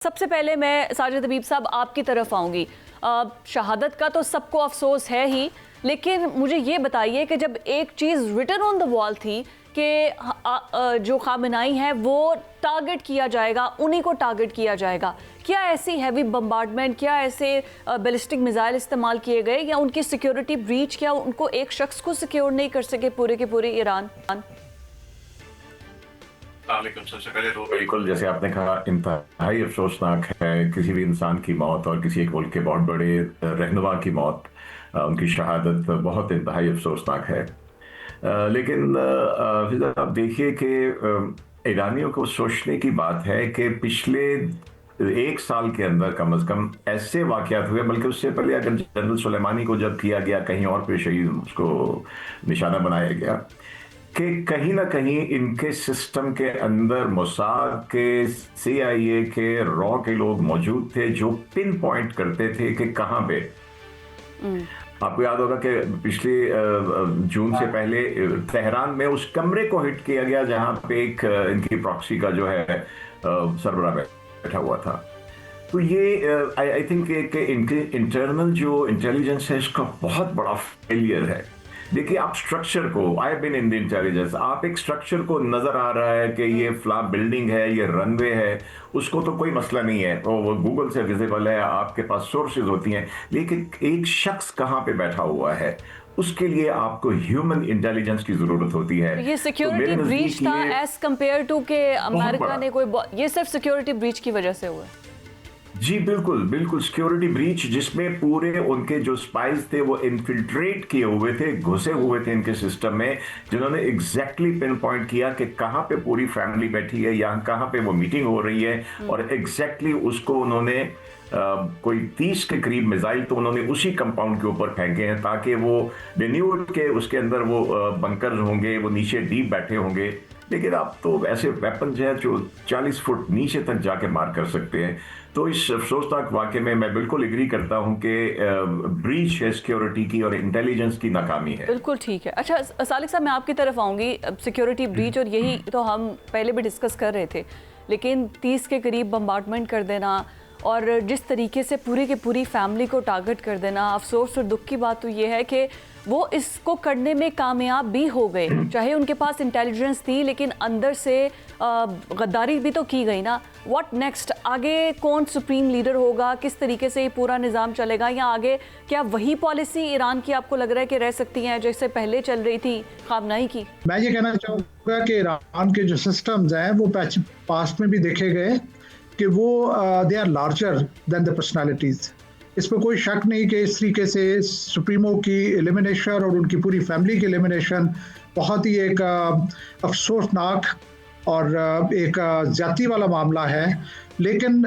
सबसे पहले मैं साजिद हबीब साहब आपकी तरफ आऊँगी। शहादत का तो सबको अफसोस है ही, लेकिन मुझे ये बताइए कि जब एक चीज़ रिटन ऑन द वॉल थी कि जो खामेनाई है वो टारगेट किया जाएगा, उन्हीं को टारगेट किया जाएगा, क्या ऐसी हैवी बम्बार्डमेंट, क्या ऐसे बैलिस्टिक मिसाइल इस्तेमाल किए गए या उनकी सिक्योरिटी ब्रीच, क्या उनको एक शख्स को सिक्योर नहीं कर सके पूरे के पूरे ईरान? सबसे पहले तो बिल्कुल जैसे आपने कहा, इंतहाई अफसोसनाक है किसी भी इंसान की मौत और किसी एक मुल्क के बहुत बड़े रहनुमा की मौत, उनकी शहादत बहुत इंतहाई अफसोसनाक है। लेकिन आप देखिए कि ईरानियों को सोचने की बात है कि पिछले एक साल के अंदर कम से कम ऐसे वाकयात हुए, बल्कि उससे पहले अगर जनरल सुलेमानी को जब किया गया कहीं और पे शहीद उसको निशाना बनाया गया, कि कहीं ना कहीं इनके सिस्टम के अंदर मोसाद के, CIA के, रॉ के लोग मौजूद थे जो पिन पॉइंट करते थे कि कहां पे। आपको याद होगा कि पिछले जून से पहले तेहरान में उस कमरे को हिट किया गया जहां पे एक इनकी प्रॉक्सी का जो है सरबराह बैठा हुआ था। तो ये आई थिंक इनके इंटरनल जो इंटेलिजेंस है इसका बहुत बड़ा फेलियर है। देखिए आप स्ट्रक्चर को, I been in the intelligence, आप एक स्ट्रक्चर को नजर आ रहा है कि ये फ्ला बिल्डिंग है, ये रनवे है, उसको तो कोई मसला नहीं है, वो गूगल से विजिबल है, आपके पास सोर्सेज होती हैं, लेकिन एक शख्स कहां पे बैठा हुआ है उसके लिए आपको ह्यूमन इंटेलिजेंस की जरूरत होती है। ये सिक्योरिटी ब्रीच था एज कंपेयर टू के अमेरिका ने कोई, ये सिर्फ सिक्योरिटी ब्रीच की वजह से हुआ है। जी बिल्कुल बिल्कुल, सिक्योरिटी ब्रीच जिसमें पूरे उनके जो स्पाइस थे वो इन्फिल्ट्रेट किए हुए थे, घुसे हुए थे इनके सिस्टम में, जिन्होंने एग्जैक्टली पिन पॉइंट किया कि कहां पे पूरी फैमिली बैठी है या कहां पे वो मीटिंग हो रही है, और एग्जैक्टली उसको उन्होंने कोई 30 के करीब मिसाइल तो उन्होंने उसी कंपाउंड के ऊपर फेंके हैं ताकि वो न्यूड के उसके अंदर वो बंकर होंगे, वो नीचे डीप बैठे होंगे, लेकिन आप तो ऐसे वेपन हैं जो 40 फुट नीचे तक जाके मार कर सकते हैं। तो इस अफसोसनाक वाकये में मैं बिल्कुल एग्री करता हूं कि ब्रीच है सिक्योरिटी की और इंटेलिजेंस की नाकामी है। बिल्कुल ठीक है। अच्छा सालिक साहब, मैं आपकी तरफ आऊंगी। सिक्योरिटी ब्रीच और यही तो हम पहले भी डिस्कस कर रहे थे, लेकिन 30 के करीब बम्बार्डमेंट कर देना और जिस तरीके से पूरी की पूरी फैमिली को टारगेट कर देना, अफसोस और दुख की बात तो ये है कि वो इसको करने में कामयाब भी हो गए। चाहे उनके पास इंटेलिजेंस थी, लेकिन अंदर से गद्दारी भी तो की गई ना। What next? आगे कौन सुप्रीम लीडर होगा, किस तरीके से ये पूरा निज़ाम चलेगा, या आगे क्या वही पॉलिसी ईरान की आपको लग रहा है कि रह सकती है जैसे पहले चल रही थी खामनाई की? मैं ये कहना चाहूँगा कि ईरान के जो सिस्टम्स हैं वो पास्ट में भी देखे गए कि वो they are larger than the personalities. इसमें कोई शक नहीं कि इस तरीके से सुप्रीमो की एलिमिनेशन और उनकी पूरी फैमिली की एलिमिनेशन बहुत ही एक अफसोसनाक और एक ज्यादती वाला मामला है। लेकिन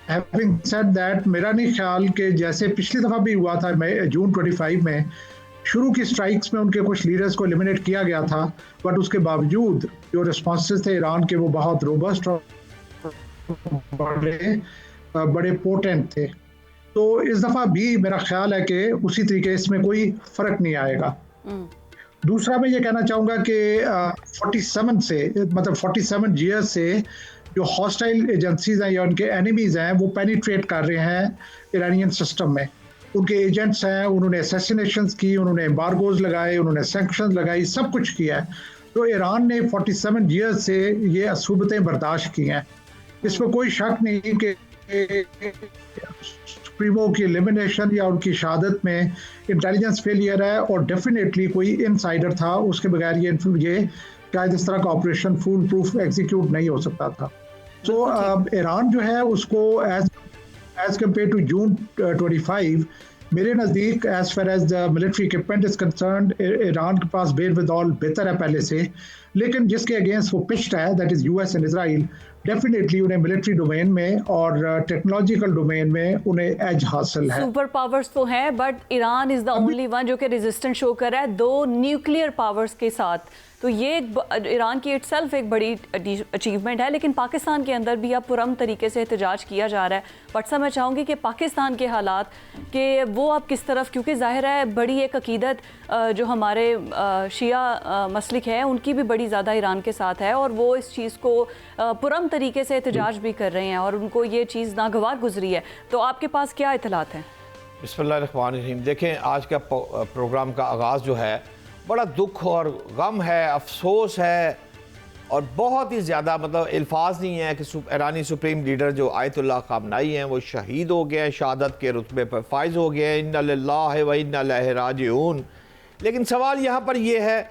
हैविंग सेड दैट, मेरा नहीं ख्याल कि जैसे पिछली दफ़ा भी हुआ था जून 25 में शुरू की स्ट्राइक्स में उनके कुछ लीडर्स को एलिमिनेट किया गया था, बट उसके बावजूद जो रिस्पॉन्सेज थे ईरान के वो बहुत रोबस्ट और बड़े पोटेंट थे। तो इस दफ़ा भी मेरा ख्याल है कि उसी तरीके इसमें कोई फ़र्क नहीं आएगा। दूसरा मैं ये कहना चाहूँगा कि 47 से, मतलब 47 ईयर्स से जो हॉस्टाइल एजेंसीज हैं या उनके एनिमीज़ हैं वो पेनिट्रेट कर रहे हैं ईरानियन सिस्टम में। उनके एजेंट्स हैं, उन्होंने असैसिनेशंस की, उन्होंने एम्बार्गोज लगाए, उन्होंने सैंक्शंस लगाई, सब कुछ किया है। तो ईरान ने 47 ईयर्स से ये असूबतें बर्दाश्त की हैं। इसमें कोई शक नहीं कि सुप्रीमो की एलिमिनेशन या उनकी शहादत में इंटेलिजेंस फेलियर है, और डेफिनेटली कोई इनसाइडर था, उसके बगैर ये शायद इस तरह का ऑपरेशन फुल प्रूफ एग्जीक्यूट नहीं हो सकता था। तो ईरान जो है उसको एज कंपेयर टू जून 25, मेरे नज़दीक as far as the military equipment is concerned, Iran के पास बेरविदौल बेहतर है पहले से। लेकिन जिसके अगेंस्ट वो पिच्ड है, that is US and Israel, definitely उन्हें मिलिट्री डोमेन में और टेक्नोलॉजिकल डोमेन में उन्हें एज हासिल है। सुपर पावर्स तो हैं, but Iran is the only one जो कि रेजिस्टेंस शो कर रहा है 2 न्यूक्लियर पावर्स के साथ। तो ये ईरान की इटसेल्फ एक बड़ी अचीवमेंट है, लेकिन पाकिस्तान के अंदर भी अब पुरम तरीके से एहतजाज किया जा रहा है। बट सर मैं चाहूँगी कि पाकिस्तान के हालात कि वो अब किस तरफ, क्योंकि जाहिर है बड़ी एक अकीदत जो हमारे शिया मसलिक है उनकी भी बड़ी ज़्यादा ईरान के साथ है, और वो इस चीज़ को पुरम तरीके से एहतजाज भी कर रहे हैं और उनको ये चीज़ नागवार गुजरी है, तो आपके पास क्या इतलात हैं? बिस्मिल्लाहिर्रहमानिर्रहीम। देखें, आज का प्रोग्राम का आगाज़ जो है बड़ा दुख और गम है, अफसोस है और बहुत ही ज़्यादा, मतलब अल्फाज नहीं है कि ईरानी सुप्रीम लीडर जो आयतुल्लाह ख़ामनाई हैं वो शहीद हो गए हैं, शहादत के रुतबे पर फाइज हो गए हैं। इन्ना लिल्लाहि व इन्ना इलैहि राजिऊन। लेकिन सवाल यहाँ पर यह है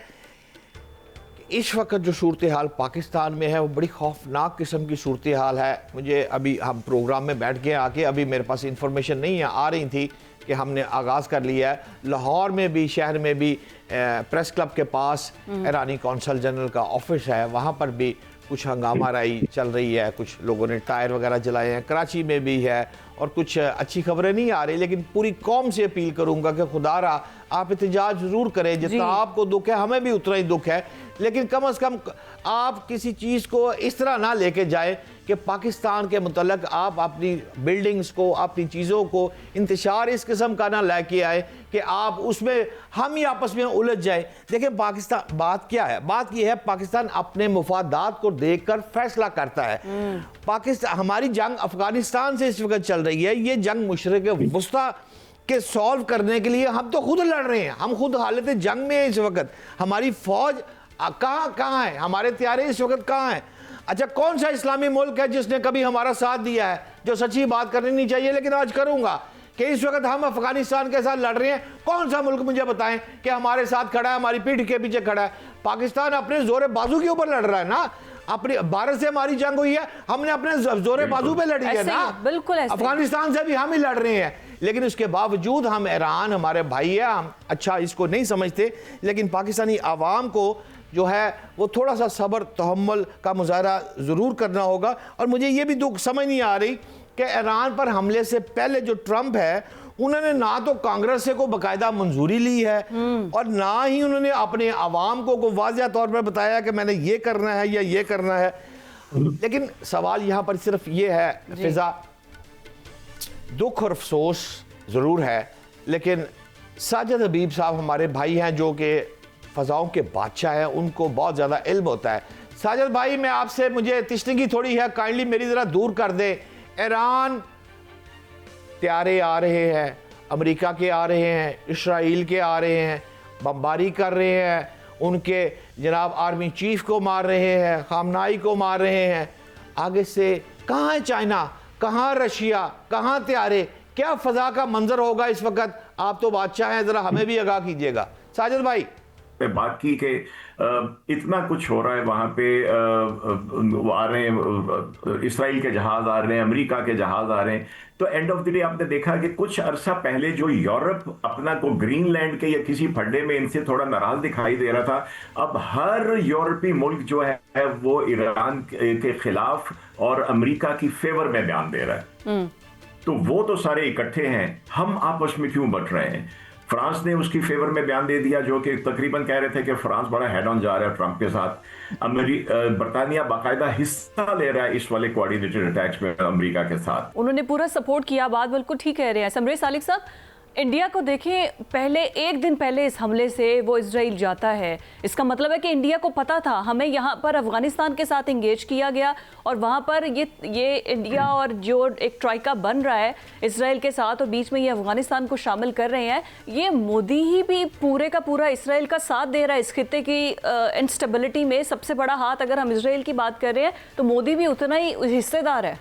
कि इस वक्त जो सूरत हाल पाकिस्तान में है वो बड़ी खौफनाक किस्म की सूरत हाल है। मुझे अभी हम प्रोग्राम में बैठ के आके अभी मेरे पास इंफॉर्मेशन नहीं है, आ रही थी कि हमने आगाज़ कर लिया है। लाहौर में भी, शहर में भी, प्रेस क्लब के पास ईरानी कौंसल जनरल का ऑफिस है, वहाँ पर भी कुछ हंगामा राई चल रही है, कुछ लोगों ने टायर वगैरह जलाए हैं। कराची में भी है और कुछ अच्छी खबरें नहीं आ रही। लेकिन पूरी कौम से अपील करूँगा कि खुदारा आप एहतजाज ज़रूर करें, जितना आपको दुख है हमें भी उतना ही दुख है। लेकिन कम से कम आप किसी चीज़ को इस तरह ना लेके जाए कि पाकिस्तान के मुतल्लक आप अपनी बिल्डिंग्स को, अपनी चीज़ों को इंतशार इस किस्म का ना लेके आए कि आप उसमें हम ही आपस में उलझ जाए। देखिए, पाकिस्तान बात क्या है, बात यह है पाकिस्तान अपने मुफादात को देखकर फैसला करता है। पाकिस्तान, हमारी जंग अफगानिस्तान से इस वक्त चल रही है। ये जंग मुशरिक वुस्ता के सॉल्व करने के लिए हम तो खुद लड़ रहे हैं, हम खुद हालत जंग में है इस वक्त। हमारी फौज कहाँ है, हमारे तैयारे इस वक्त कहाँ हैं? अच्छा, कौन सा इस्लामी मुल्क है जिसने कभी हमारा साथ दिया है? जो सच्ची बात करनी नहीं चाहिए लेकिन आज करूंगा कि इस वक्त हम अफगानिस्तान के साथ लड़ रहे हैं। कौन सा मुल्क मुझे बताएं कि हमारे साथ खड़ा है, हमारी पीठ के पीछे खड़ा है? पाकिस्तान अपने जोरे बाजू के ऊपर लड़ रहा है ना। अपनी भारत से हमारी जंग हुई है, हमने अपने जोरे बाजू पे लड़ी है ना। बिल्कुल अफगानिस्तान से भी हम ही लड़ रहे हैं। लेकिन उसके बावजूद हम, ईरान हमारे भाई है, हम अच्छा इसको नहीं समझते। लेकिन पाकिस्तानी आवाम को जो है वो थोड़ा सा सब्र तहम्मुल का मुजाहरा ज़रूर करना होगा। और मुझे ये भी दुख समझ नहीं आ रही कि ईरान पर हमले से पहले जो ट्रंप है, उन्होंने ना तो कांग्रेस से को बाकायदा मंजूरी ली है और ना ही उन्होंने अपने आवाम को वाज़ेह तौर पर बताया कि मैंने ये करना है या ये करना है। लेकिन सवाल यहाँ पर सिर्फ ये है फिजा, दुख और अफसोस ज़रूर है। लेकिन साजिद हबीब साहब हमारे भाई हैं जो कि फ़ज़ाओं के बादशाह हैं, उनको बहुत ज़्यादा इल्म होता है। साजिद भाई, मैं आपसे, मुझे तिश्तगी थोड़ी है, काइंडली मेरी ज़रा दूर कर दे। ईरान त्यारे आ रहे हैं, अमेरिका के आ रहे हैं, इस्राइल के आ रहे हैं, बमबारी कर रहे हैं, उनके जनाब आर्मी चीफ को मार रहे हैं, खामनाई को मार रहे हैं। आगे से कहाँ है चाइना, कहाँ रशिया, कहाँ त्यारे? क्या फ़ज़ा का मंजर होगा इस वक्त? आप तो बादशाह हैं, ज़रा हमें भी आगाह कीजिएगा। साजिद भाई पे बात की कि इतना कुछ हो रहा है वहां पे, वो आ रहे हैं, इसराइल के जहाज आ रहे हैं, अमेरिका के जहाज आ रहे हैं। तो एंड ऑफ द डे आपने देखा कि कुछ अरसा पहले जो यूरोप अपना को ग्रीनलैंड के या किसी फड्डे में इनसे थोड़ा नाराज दिखाई दे रहा था, अब हर यूरोपीय मुल्क जो है वो ईरान के खिलाफ और अमेरिका की फेवर में बयान दे रहा है। तो वो तो सारे इकट्ठे हैं, हम आपस में क्यों बट रहे हैं? फ्रांस ने उसकी फेवर में बयान दे दिया, जो कि तकरीबन कह रहे थे कि फ्रांस बड़ा हेड ऑन जा रहा है ट्रंप के साथ। बरतानिया बाकायदा हिस्सा ले रहा है इस वाले कोऑर्डिनेटेड अटैक्स में अमेरिका के साथ। उन्होंने पूरा सपोर्ट किया, बात बिल्कुल ठीक कह रहे हैं समरेश सालिक साहब। इंडिया को देखें, पहले एक दिन पहले इस हमले से वो इजराइल जाता है, इसका मतलब है कि इंडिया को पता था, हमें यहाँ पर अफगानिस्तान के साथ इंगेज किया गया और वहाँ पर ये इंडिया और जो एक ट्राइका बन रहा है इजराइल के साथ और बीच में ये अफगानिस्तान को शामिल कर रहे हैं, ये मोदी ही भी पूरे का पूरा इजराइल का साथ दे रहा है इस खित्ते की इंस्टेबिलिटी में। सबसे बड़ा हाथ अगर हम इजराइल की बात कर रहे हैं तो मोदी भी उतना ही हिस्सेदार है।